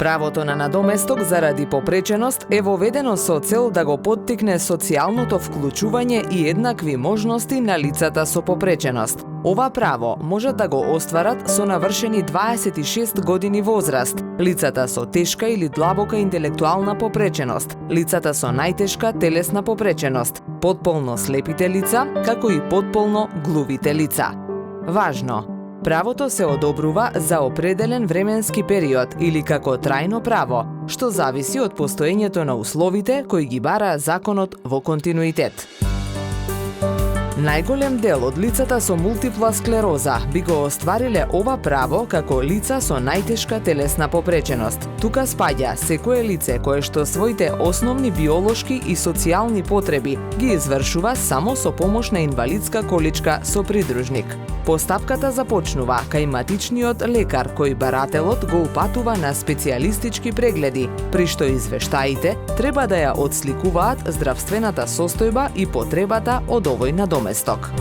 Правото на надоместок заради попреченост е воведено со цел да го поттикне социјалното вклучување и еднакви можности на лицата со попреченост. Ова право може да го остварат со навршени 26 години возраст, лицата со тешка или длабока интелектуална попреченост, лицата со најтешка телесна попреченост, потполно слепите лица, како и потполно глувите лица. Важно! Правото се одобрува за определен временски период или како трајно право, што зависи од постоењето на условите кои ги бара законот во континуитет. Најголем дел од лицата со мултипла склероза би го оствариле ова право како лица со најтешка телесна попреченост. Тука спаѓа секое лице кое што своите основни биолошки и социјални потреби ги извршува само со помош на инвалидска количка со придружник. Постапката започнува кај матичниот лекар кој барателот го упатува на специјалистички прегледи, при што извештаите треба да ја отсликуваат здравствената состојба и потребата од овој надоместок.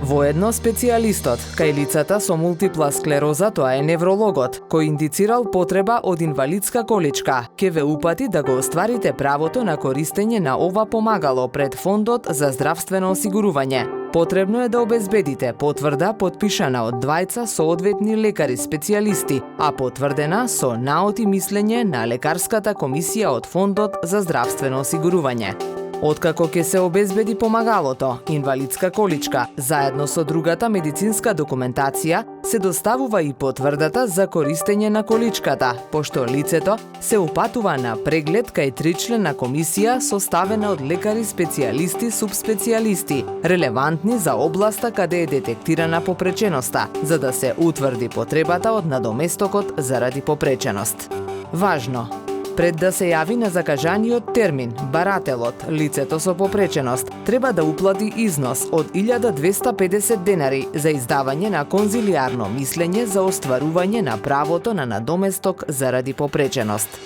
Воедно специјалистот кај лицата со мултипла склероза, тоа е неврологот, кој индицирал потреба од инвалидска количка, ќе ве упати да го остварите правото на користење на ова помагало пред Фондот за здравствено осигурување. Потребно е да обезбедите потврда потпишана од двајца соодветни лекари специјалисти, а потврдена со наод и мислење на лекарската комисија од Фондот за здравствено осигурување. Откако ќе се обезбеди помагалото, инвалидска количка, заедно со другата медицинска документација, се доставува и потврдата за користење на количката, пошто лицето се упатува на преглед кај тричлена комисија составена од лекари специјалисти, субспецијалисти, релевантни за областа каде е детектирана попреченоста, за да се утврди потребата од надоместокот заради попреченост. Важно! Пред да се јави на закажаниот термин, барателот, лицето со попреченост, треба да уплати износ од 1250 денари за издавање на конзилијарно мислење за остварување на правото на надоместок заради попреченост.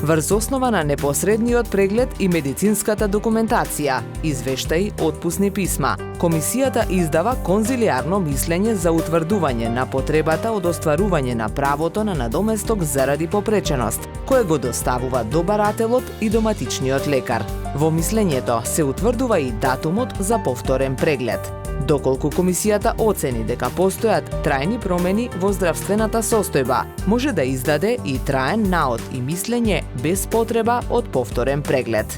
Врз основа на непосредниот преглед и медицинската документација, извештаи, отпусни писма, комисијата издава конзилијарно мислење за утврдување на потребата од остварување на правото на надоместок заради попреченост, кое го доставува до барателот и до матичниот лекар. Во мислењето се утврдува и датумот за повторен преглед. Доколку комисијата оцени дека постојат трајни промени во здравствената состојба, може да издаде и траен наод и мислење без потреба од повторен преглед.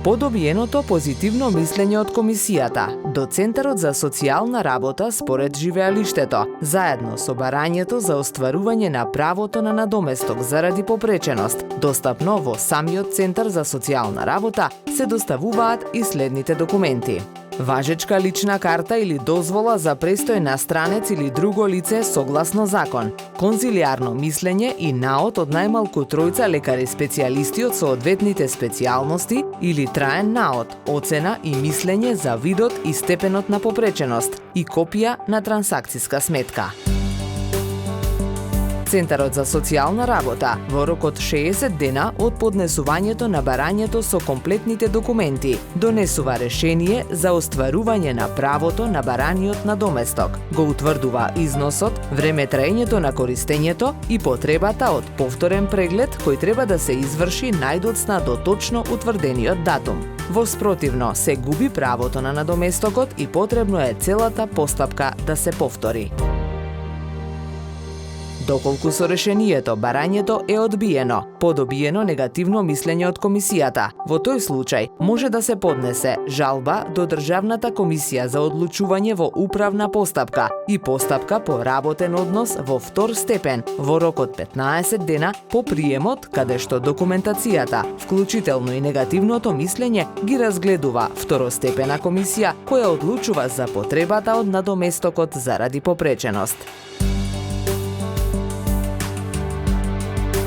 По добиеното позитивно мислење од комисијата, до Центарот за социјална работа според живеалиштето, заедно со барањето за остварување на правото на надоместок заради попреченост, достапно во самиот Центар за социјална работа, се доставуваат и следните документи: важечка лична карта или дозвола за престој на странец или друго лице согласно закон, конзилијарно мислење и наод од најмалку тројца лекари специјалисти од соодветните специјалности или траен наод, оцена и мислење за видот и степенот на попреченост и копија на трансакциска сметка. Центарот за социјална работа во рок од 60 дена од поднесувањето на барањето со комплетните документи донесува решение за остварување на правото на бараниот надоместок, го утврдува износот, време траењето на користењето и потребата од повторен преглед кој треба да се изврши најдоцна до точно утврдениот датум. Во спротивно се губи правото на надоместокот и потребно е целата постапка да се повтори. Доколку со решението барањето е одбиено, по добиено негативно мислење од комисијата, во тој случај може да се поднесе жалба до Државната комисија за одлучување во управна постапка и постапка по работен однос во втор степен во рок од 15 дена по приемот каде што документацијата, вклучително и негативното мислење, ги разгледува второстепена комисија која одлучува за потребата од надоместокот заради попреченост.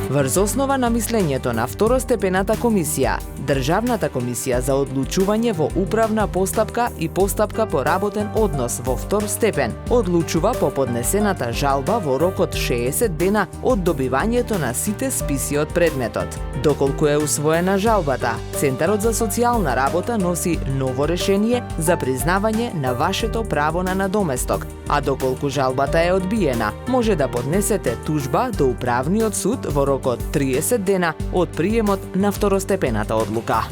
Врз основа на мислењето на второстепената комисија, Државната комисија за одлучување во управна постапка и постапка по работен однос во втор степен одлучува по поднесената жалба во рок од 60 дена од добивањето на сите списи од предметот. Доколку е усвоена жалбата, Центарот за социјална работа носи ново решение за признавање на вашето право на надоместок, а доколку жалбата е одбиена, може да поднесете тужба до Управниот суд во рок од 30 дена од приемот на второстепената одлука.